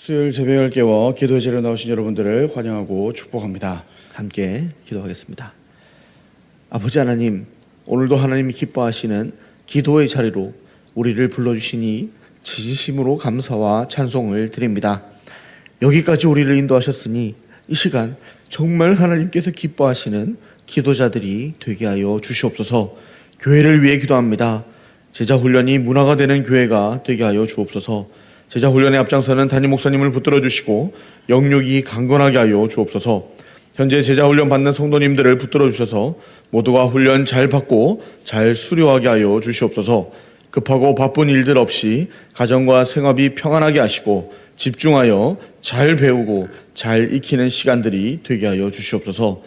수요일 새벽을 깨워 기도의 자리에 나오신 여러분들을 환영하고 축복합니다. 함께 기도하겠습니다. 아버지 하나님, 오늘도 하나님이 기뻐하시는 기도의 자리로 우리를 불러주시니 진심으로 감사와 찬송을 드립니다. 여기까지 우리를 인도하셨으니 이 시간 정말 하나님께서 기뻐하시는 기도자들이 되게 하여 주시옵소서. 교회를 위해 기도합니다. 제자훈련이 문화가 되는 교회가 되게 하여 주옵소서. 제자훈련의 앞장서는 담임 목사님을 붙들어 주시고 영육이 강건하게 하여 주옵소서. 현재 제자훈련 받는 성도님들을 붙들어 주셔서 모두가 훈련 잘 받고 잘 수료하게 하여 주시옵소서. 급하고 바쁜 일들 없이 가정과 생업이 평안하게 하시고 집중하여 잘 배우고 잘 익히는 시간들이 되게 하여 주시옵소서.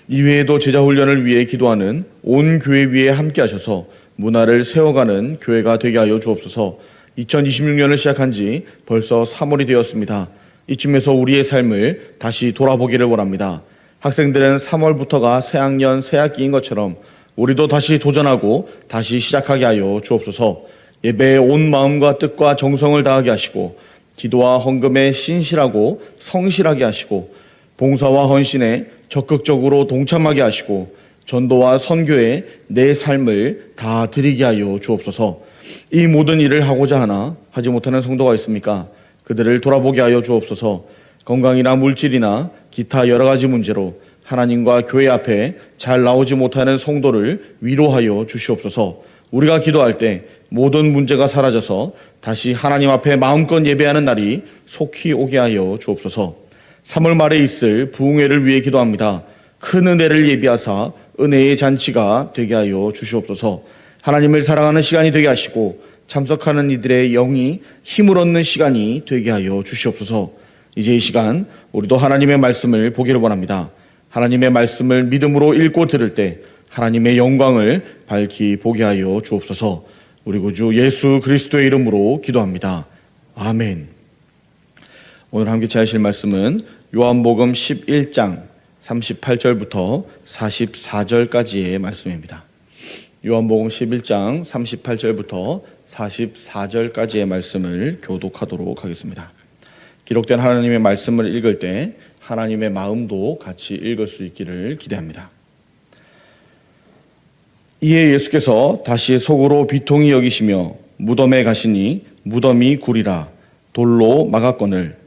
이외에도 제자훈련을 위해 기도하는 온 교회 위에 함께 하셔서 문화를 세워가는 교회가 되게 하여 주옵소서. 2026년을 시작한 지 벌써 3월이 되었습니다. 이쯤에서 우리의 삶을 다시 돌아보기를 원합니다. 학생들은 3월부터가 새학년, 새학기인 것처럼 우리도 다시 도전하고 다시 시작하게 하여 주옵소서. 예배에 온 마음과 뜻과 정성을 다하게 하시고 기도와 헌금에 신실하고 성실하게 하시고 봉사와 헌신에 적극적으로 동참하게 하시고 전도와 선교에 내 삶을 다 드리게 하여 주옵소서. 이 모든 일을 하고자 하나 하지 못하는 성도가 있습니까? 그들을 돌아보게 하여 주옵소서. 건강이나 물질이나 기타 여러 가지 문제로 하나님과 교회 앞에 잘 나오지 못하는 성도를 위로하여 주시옵소서. 우리가 기도할 때 모든 문제가 사라져서 다시 하나님 앞에 마음껏 예배하는 날이 속히 오게 하여 주옵소서. 3월 말에 있을 부흥회를 위해 기도합니다. 큰 은혜를 예비하사 은혜의 잔치가 되게 하여 주시옵소서. 하나님을 사랑하는 시간이 되게 하시고 참석하는 이들의 영이 힘을 얻는 시간이 되게 하여 주시옵소서. 이제 이 시간 우리도 하나님의 말씀을 보기를 원합니다. 하나님의 말씀을 믿음으로 읽고 들을 때 하나님의 영광을 밝히 보게 하여 주옵소서. 우리 구주 예수 그리스도의 이름으로 기도합니다. 아멘. 오늘 함께 하실 말씀은 요한복음 11장 38절부터 44절까지의 말씀입니다. 요한복음 11장 38절부터 44절까지의 말씀을 교독하도록 하겠습니다. 기록된 하나님의 말씀을 읽을 때 하나님의 마음도 같이 읽을 수 있기를 기대합니다. 이에 예수께서 다시 속으로 비통히 여기시며 무덤에 가시니 무덤이 굴이라 돌로 막았거늘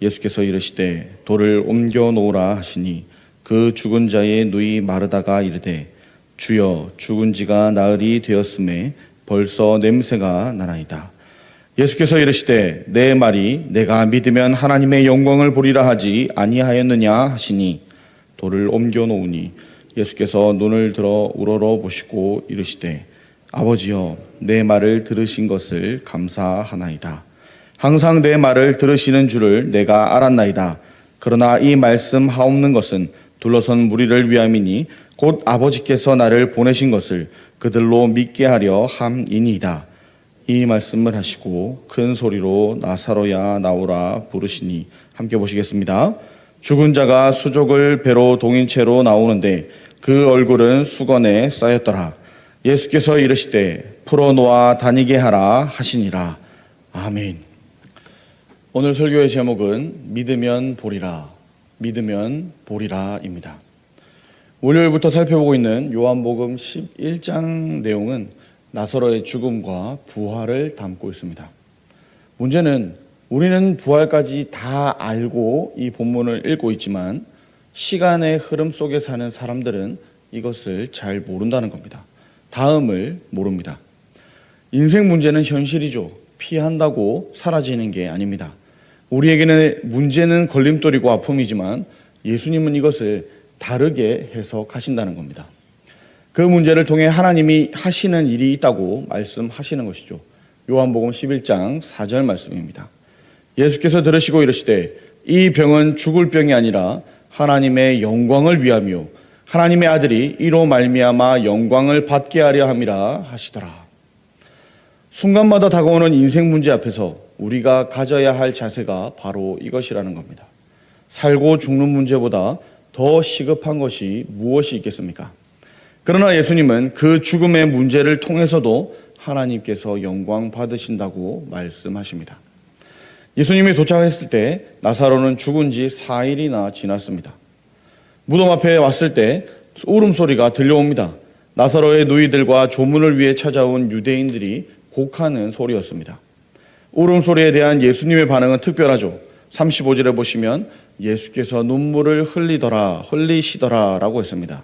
예수께서 이르시되 돌을 옮겨 놓으라 하시니 그 죽은 자의 누이 마르다가 이르되 주여 죽은 지가 나흘이 되었음에 벌써 냄새가 나나이다. 예수께서 이르시되 내 말이 내가 믿으면 하나님의 영광을 보리라 하지 아니하였느냐 하시니 돌을 옮겨 놓으니 예수께서 눈을 들어 우러러 보시고 이르시되 아버지여 내 말을 들으신 것을 감사하나이다. 항상 내 말을 들으시는 줄을 내가 알았나이다. 그러나 이 말씀 하옵는 것은 둘러선 무리를 위함이니 곧 아버지께서 나를 보내신 것을 그들로 믿게 하려 함이니이다. 이 말씀을 하시고 큰 소리로 나사로야 나오라 부르시니 함께 보시겠습니다. 죽은 자가 수족을 배로 동인 채로 나오는데 그 얼굴은 수건에 쌓였더라. 예수께서 이르시되 풀어놓아 다니게 하라 하시니라. 아멘. 오늘 설교의 제목은 믿으면 보리라, 믿으면 보리라입니다. 월요일부터 살펴보고 있는 요한복음 11장 내용은 나사로의 죽음과 부활을 담고 있습니다. 문제는 우리는 부활까지 다 알고 이 본문을 읽고 있지만 시간의 흐름 속에 사는 사람들은 이것을 잘 모른다는 겁니다. 다음을 모릅니다. 인생 문제는 현실이죠. 피한다고 사라지는 게 아닙니다. 우리에게는 문제는 걸림돌이고 아픔이지만 예수님은 이것을 다르게 해석하신다는 겁니다. 그 문제를 통해 하나님이 하시는 일이 있다고 말씀하시는 것이죠. 요한복음 11장 4절 말씀입니다. 예수께서 들으시고 이르시되 이 병은 죽을 병이 아니라 하나님의 영광을 위하며 하나님의 아들이 이로 말미암아 영광을 받게 하려 함이라 하시더라. 순간마다 다가오는 인생 문제 앞에서 우리가 가져야 할 자세가 바로 이것이라는 겁니다. 살고 죽는 문제보다 더 시급한 것이 무엇이 있겠습니까? 그러나 예수님은 그 죽음의 문제를 통해서도 하나님께서 영광 받으신다고 말씀하십니다. 예수님이 도착했을 때 나사로는 죽은 지 4일이나 지났습니다. 무덤 앞에 왔을 때 울음소리가 들려옵니다. 나사로의 누이들과 조문을 위해 찾아온 유대인들이 곡하는 소리였습니다. 울음소리에 대한 예수님의 반응은 특별하죠. 35절에 보시면 예수께서 눈물을 흘리시더라 라고 했습니다.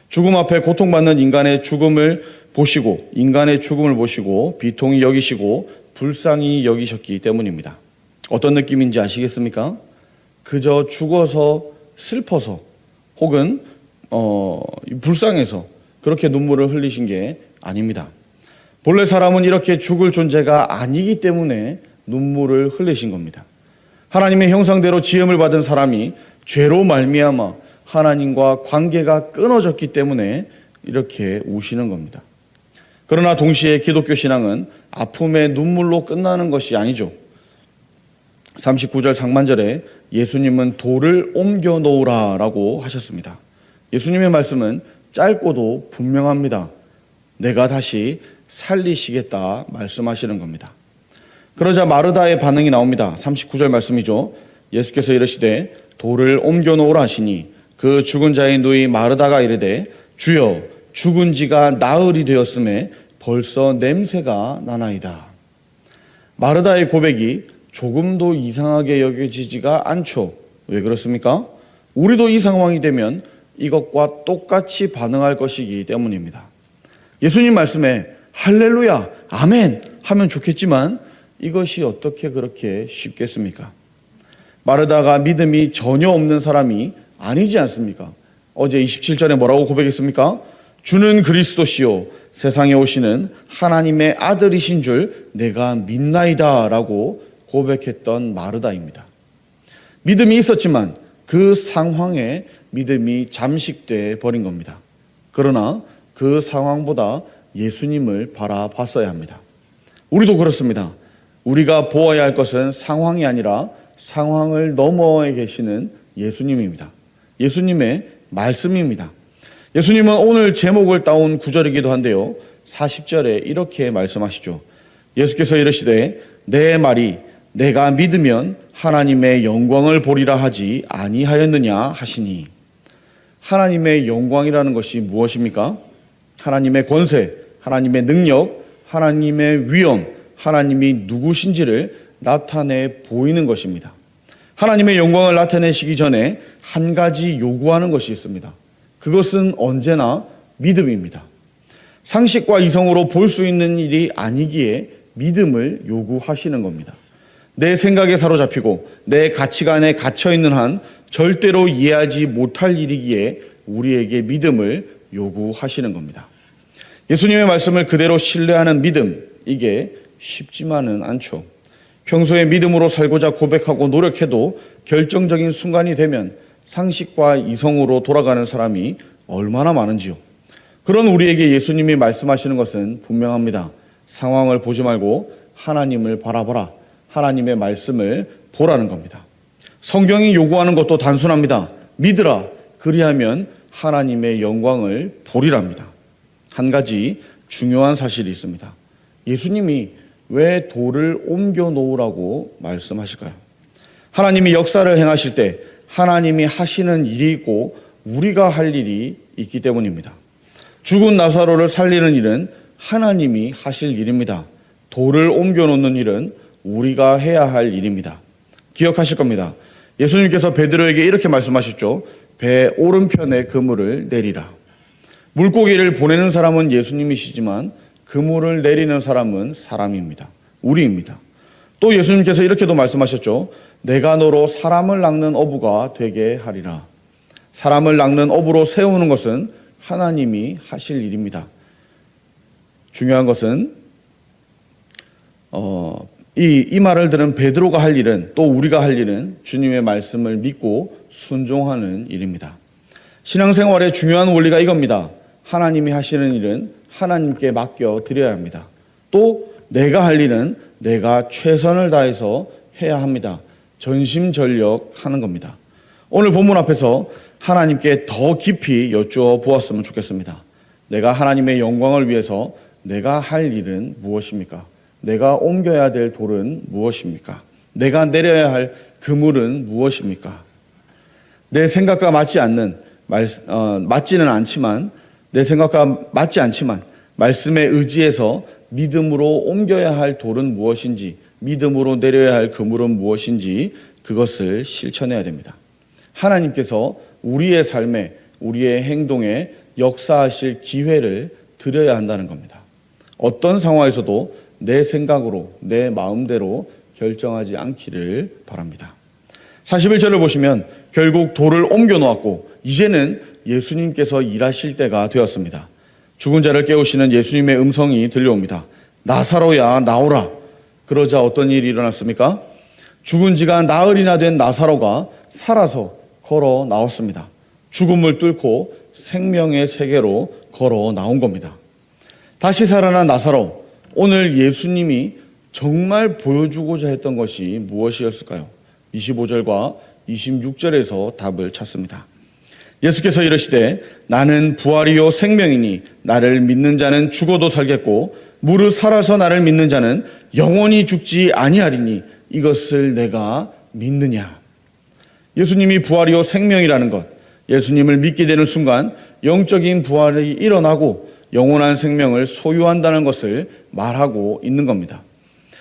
죽음 앞에 고통받는 인간의 죽음을 보시고 비통히 여기시고 불쌍히 여기셨기 때문입니다. 어떤 느낌인지 아시겠습니까? 그저 죽어서 슬퍼서 혹은 불쌍해서 그렇게 눈물을 흘리신 게 아닙니다. 본래 사람은 이렇게 죽을 존재가 아니기 때문에 눈물을 흘리신 겁니다. 하나님의 형상대로 지음을 받은 사람이 죄로 말미암아 하나님과 관계가 끊어졌기 때문에 이렇게 우시는 겁니다. 그러나 동시에 기독교 신앙은 아픔의 눈물로 끝나는 것이 아니죠. 39절 상반절에 예수님은 돌을 옮겨 놓으라 라고 하셨습니다. 예수님의 말씀은 짧고도 분명합니다. 내가 다시 살리시겠다 말씀하시는 겁니다. 그러자 마르다의 반응이 나옵니다. 39절 말씀이죠. 예수께서 이르시되 돌을 옮겨 놓으라 하시니 그 죽은 자의 누이 마르다가 이르되 주여 죽은 지가 나흘이 되었음에 벌써 냄새가 나나이다. 마르다의 고백이 조금도 이상하게 여겨지지가 않죠. 왜 그렇습니까? 우리도 이 상황이 되면 이것과 똑같이 반응할 것이기 때문입니다. 예수님 말씀에 할렐루야, 아멘 하면 좋겠지만 이것이 어떻게 그렇게 쉽겠습니까? 마르다가 믿음이 전혀 없는 사람이 아니지 않습니까? 어제 27절에 뭐라고 고백했습니까? 주는 그리스도시요 세상에 오시는 하나님의 아들이신 줄 내가 믿나이다 라고 고백했던 마르다입니다. 믿음이 있었지만 그 상황에 믿음이 잠식돼 버린 겁니다. 그러나 그 상황보다 예수님을 바라봤어야 합니다. 우리도 그렇습니다. 우리가 보아야 할 것은 상황이 아니라 상황을 너머에 계시는 예수님입니다. 예수님의 말씀입니다. 예수님은 오늘 제목을 따온 구절이기도 한데요. 40절에 이렇게 말씀하시죠. 예수께서 이르시되 내 말이 내가 믿으면 하나님의 영광을 보리라 하지 아니하였느냐 하시니, 하나님의 영광이라는 것이 무엇입니까? 하나님의 권세, 하나님의 능력, 하나님의 위엄, 하나님이 누구신지를 나타내 보이는 것입니다. 하나님의 영광을 나타내시기 전에 한 가지 요구하는 것이 있습니다. 그것은 언제나 믿음입니다. 상식과 이성으로 볼 수 있는 일이 아니기에 믿음을 요구하시는 겁니다. 내 생각에 사로잡히고 내 가치관에 갇혀있는 한 절대로 이해하지 못할 일이기에 우리에게 믿음을 요구하시는 겁니다. 예수님의 말씀을 그대로 신뢰하는 믿음, 이게 쉽지만은 않죠. 평소에 믿음으로 살고자 고백하고 노력해도 결정적인 순간이 되면 상식과 이성으로 돌아가는 사람이 얼마나 많은지요. 그런 우리에게 예수님이 말씀하시는 것은 분명합니다. 상황을 보지 말고 하나님을 바라보라. 하나님의 말씀을 보라는 겁니다. 성경이 요구하는 것도 단순합니다. 믿으라. 그리하면 하나님의 영광을 보리랍니다. 한 가지 중요한 사실이 있습니다. 예수님이 왜 돌을 옮겨 놓으라고 말씀하실까요? 하나님이 역사를 행하실 때 하나님이 하시는 일이 있고 우리가 할 일이 있기 때문입니다. 죽은 나사로를 살리는 일은 하나님이 하실 일입니다. 돌을 옮겨 놓는 일은 우리가 해야 할 일입니다. 기억하실 겁니다. 예수님께서 베드로에게 이렇게 말씀하셨죠. 배 오른편에 그물을 내리라. 물고기를 보내는 사람은 예수님이시지만 그물을 내리는 사람은 사람입니다. 우리입니다. 또 예수님께서 이렇게도 말씀하셨죠. 내가 너로 사람을 낚는 어부가 되게 하리라. 사람을 낚는 어부로 세우는 것은 하나님이 하실 일입니다. 중요한 것은 이 말을 들은 베드로가 할 일은, 또 우리가 할 일은 주님의 말씀을 믿고 순종하는 일입니다. 신앙생활의 중요한 원리가 이겁니다. 하나님이 하시는 일은 하나님께 맡겨 드려야 합니다. 또 내가 할 일은 내가 최선을 다해서 해야 합니다. 전심전력 하는 겁니다. 오늘 본문 앞에서 하나님께 더 깊이 여쭈어 보았으면 좋겠습니다. 내가 하나님의 영광을 위해서 내가 할 일은 무엇입니까? 내가 옮겨야 될 돌은 무엇입니까? 내가 내려야 할 그물은 무엇입니까? 내 생각과 맞지는 않지만, 내 생각과 맞지 않지만 말씀에 의지해서 믿음으로 옮겨야 할 돌은 무엇인지, 믿음으로 내려야 할 그물은 무엇인지 그것을 실천해야 됩니다. 하나님께서 우리의 삶에, 우리의 행동에 역사하실 기회를 드려야 한다는 겁니다. 어떤 상황에서도 내 생각으로, 내 마음대로 결정하지 않기를 바랍니다. 41절을 보시면 결국 돌을 옮겨 놓았고 이제는 예수님께서 일하실 때가 되었습니다. 죽은 자를 깨우시는 예수님의 음성이 들려옵니다. 나사로야 나오라. 그러자 어떤 일이 일어났습니까? 죽은 지가 나흘이나 된 나사로가 살아서 걸어 나왔습니다. 죽음을 뚫고 생명의 세계로 걸어 나온 겁니다. 다시 살아난 나사로, 오늘 예수님이 정말 보여주고자 했던 것이 무엇이었을까요? 25절과 26절에서 답을 찾습니다. 예수께서 이르시되 나는 부활이요 생명이니 나를 믿는 자는 죽어도 살겠고 무릇 살아서 나를 믿는 자는 영원히 죽지 아니하리니 이것을 내가 믿느냐. 예수님이 부활이요 생명이라는 것, 예수님을 믿게 되는 순간 영적인 부활이 일어나고 영원한 생명을 소유한다는 것을 말하고 있는 겁니다.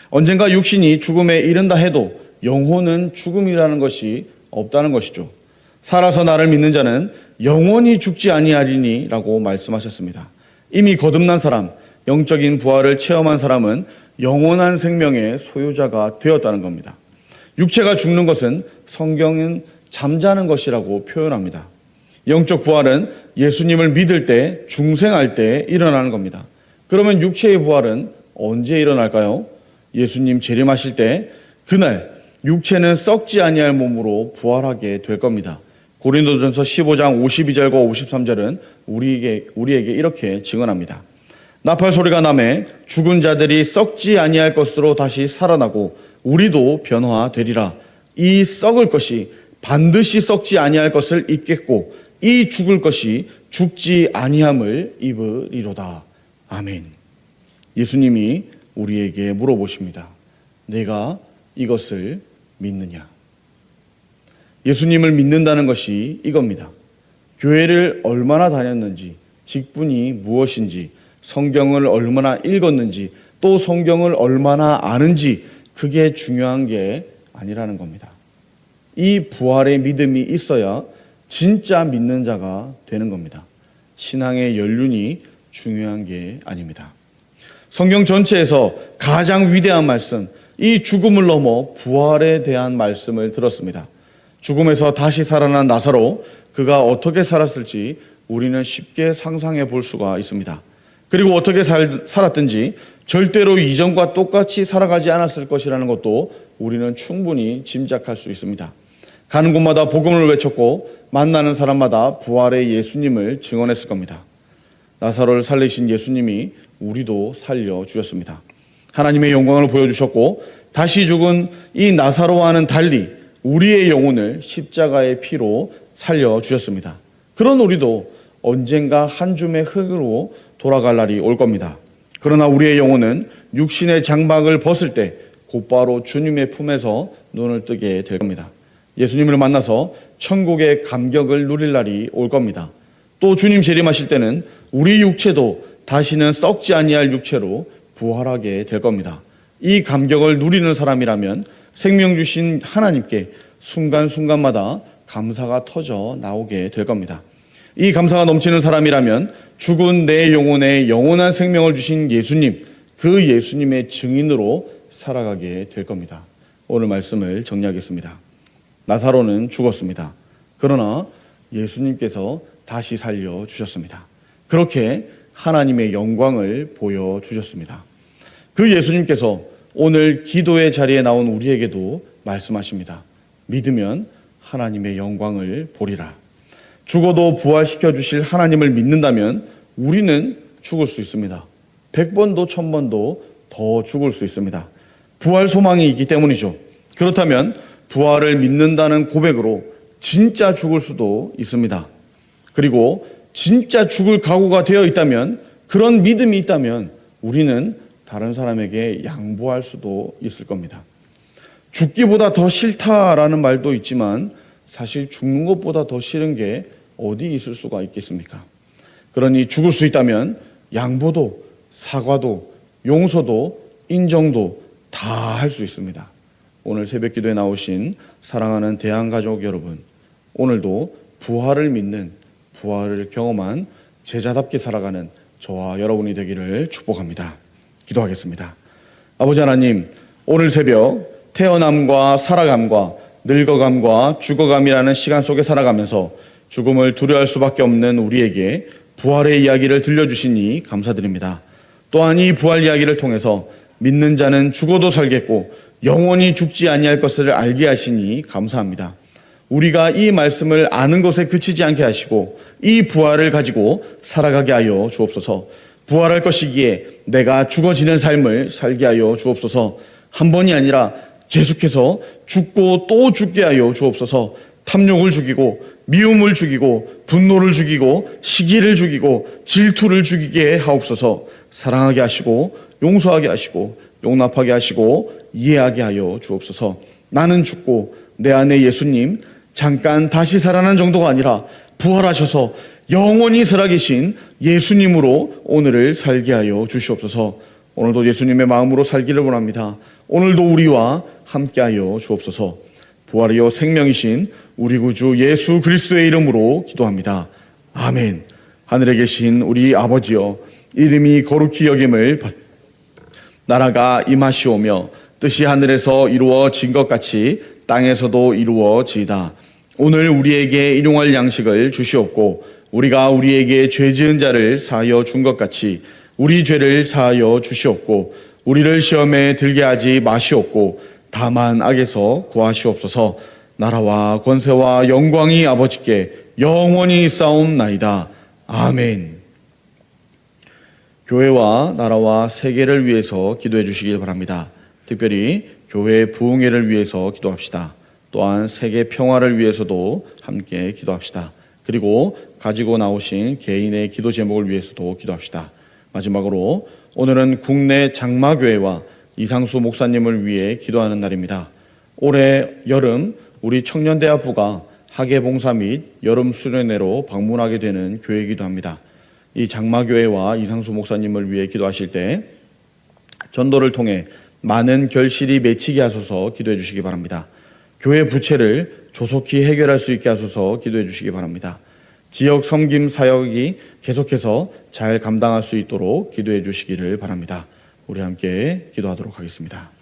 언젠가 육신이 죽음에 이른다 해도 영혼은 죽음이라는 것이 없다는 것이죠. 살아서 나를 믿는 자는 영원히 죽지 아니하리니 라고 말씀하셨습니다. 이미 거듭난 사람, 영적인 부활을 체험한 사람은 영원한 생명의 소유자가 되었다는 겁니다. 육체가 죽는 것은 성경은 잠자는 것이라고 표현합니다. 영적 부활은 예수님을 믿을 때, 중생할 때 일어나는 겁니다. 그러면 육체의 부활은 언제 일어날까요? 예수님 재림하실 때 그날 육체는 썩지 아니할 몸으로 부활하게 될 겁니다. 고린도전서 15장 52절과 53절은 우리에게 이렇게 증언합니다. 나팔 소리가 나매 죽은 자들이 썩지 아니할 것으로 다시 살아나고 우리도 변화되리라. 이 썩을 것이 반드시 썩지 아니할 것을 입겠고 이 죽을 것이 죽지 아니함을 입으리로다. 아멘. 예수님이 우리에게 물어보십니다. 내가 이것을 믿느냐? 예수님을 믿는다는 것이 이겁니다. 교회를 얼마나 다녔는지, 직분이 무엇인지, 성경을 얼마나 읽었는지, 또 성경을 얼마나 아는지 그게 중요한 게 아니라는 겁니다. 이 부활의 믿음이 있어야 진짜 믿는 자가 되는 겁니다. 신앙의 연륜이 중요한 게 아닙니다. 성경 전체에서 가장 위대한 말씀, 이 죽음을 넘어 부활에 대한 말씀을 들었습니다. 죽음에서 다시 살아난 나사로, 그가 어떻게 살았을지 우리는 쉽게 상상해 볼 수가 있습니다. 그리고 어떻게 살았든지 절대로 이전과 똑같이 살아가지 않았을 것이라는 것도 우리는 충분히 짐작할 수 있습니다. 가는 곳마다 복음을 외쳤고 만나는 사람마다 부활의 예수님을 증언했을 겁니다. 나사로를 살리신 예수님이 우리도 살려주셨습니다. 하나님의 영광을 보여주셨고 다시 죽은 이 나사로와는 달리 우리의 영혼을 십자가의 피로 살려주셨습니다. 그런 우리도 언젠가 한 줌의 흙으로 돌아갈 날이 올 겁니다. 그러나 우리의 영혼은 육신의 장막을 벗을 때 곧바로 주님의 품에서 눈을 뜨게 될 겁니다. 예수님을 만나서 천국의 감격을 누릴 날이 올 겁니다. 또 주님 재림하실 때는 우리 육체도 다시는 썩지 아니할 육체로 부활하게 될 겁니다. 이 감격을 누리는 사람이라면 생명 주신 하나님께 순간순간마다 감사가 터져 나오게 될 겁니다. 이 감사가 넘치는 사람이라면 죽은 내 영혼에 영원한 생명을 주신 예수님, 그 예수님의 증인으로 살아가게 될 겁니다. 오늘 말씀을 정리하겠습니다. 나사로는 죽었습니다. 그러나 예수님께서 다시 살려주셨습니다. 그렇게 하나님의 영광을 보여주셨습니다. 그 예수님께서 오늘 기도의 자리에 나온 우리에게도 말씀하십니다. 믿으면 하나님의 영광을 보리라. 죽어도 부활시켜 주실 하나님을 믿는다면 우리는 죽을 수 있습니다. 100번도 1000번도 더 죽을 수 있습니다. 부활 소망이 있기 때문이죠. 그렇다면 부활을 믿는다는 고백으로 진짜 죽을 수도 있습니다. 그리고 진짜 죽을 각오가 되어 있다면, 그런 믿음이 있다면 우리는 다른 사람에게 양보할 수도 있을 겁니다. 죽기보다 더 싫다라는 말도 있지만 사실 죽는 것보다 더 싫은 게 어디 있을 수가 있겠습니까? 그러니 죽을 수 있다면 양보도 사과도 용서도 인정도 다 할 수 있습니다. 오늘 새벽기도에 나오신 사랑하는 대한가족 여러분, 오늘도 부활을 믿는, 부활을 경험한 제자답게 살아가는 저와 여러분이 되기를 축복합니다. 기도하겠습니다. 아버지 하나님, 오늘 새벽 태어남과 살아감과 늙어감과 죽어감이라는 시간 속에 살아가면서 죽음을 두려워할 수밖에 없는 우리에게 부활의 이야기를 들려주시니 감사드립니다. 또한 이 부활 이야기를 통해서 믿는 자는 죽어도 살겠고 영원히 죽지 아니할 것을 알게 하시니 감사합니다. 우리가 이 말씀을 아는 것에 그치지 않게 하시고 이 부활을 가지고 살아가게 하여 주옵소서. 부활할 것이기에 내가 죽어지는 삶을 살게 하여 주옵소서. 한 번이 아니라 계속해서 죽고 또 죽게 하여 주옵소서. 탐욕을 죽이고 미움을 죽이고 분노를 죽이고 시기를 죽이고 질투를 죽이게 하옵소서. 사랑하게 하시고 용서하게 하시고 용납하게 하시고 이해하게 하여 주옵소서. 나는 죽고 내 안에 예수님 잠깐 다시 살아난 정도가 아니라 부활하셔서 영원히 살아계신 예수님으로 오늘을 살게 하여 주시옵소서. 오늘도 예수님의 마음으로 살기를 원합니다. 오늘도 우리와 함께하여 주옵소서. 부활이요 생명이신 우리 구주 예수 그리스도의 이름으로 기도합니다. 아멘. 하늘에 계신 우리 아버지여, 이름이 거룩히 여김을 나라가 임하시오며 뜻이 하늘에서 이루어진 것 같이 땅에서도 이루어지이다. 오늘 우리에게 일용할 양식을 주시옵고 우리가 우리에게 죄 지은 자를 사하여 준 것 같이 우리 죄를 사하여 주시옵고 우리를 시험에 들게 하지 마시옵고 다만 악에서 구하시옵소서. 나라와 권세와 영광이 아버지께 영원히 싸움나이다. 아멘. 교회와 나라와 세계를 위해서 기도해 주시길 바랍니다. 특별히 교회 부흥회를 위해서 기도합시다. 또한 세계 평화를 위해서도 함께 기도합시다. 그리고 가지고 나오신 개인의 기도 제목을 위해서도 기도합시다. 마지막으로 오늘은 국내 장마교회와 이상수 목사님을 위해 기도하는 날입니다. 올해 여름 우리 청년대학부가 학예봉사 및 여름 수련회로 방문하게 되는 교회이기도 합니다. 이 장마교회와 이상수 목사님을 위해 기도하실 때 전도를 통해 많은 결실이 맺히게 하소서 기도해 주시기 바랍니다. 교회 부채를 조속히 해결할 수 있게 하소서 기도해 주시기 바랍니다. 지역 섬김 사역이 계속해서 잘 감당할 수 있도록 기도해 주시기를 바랍니다. 우리 함께 기도하도록 하겠습니다.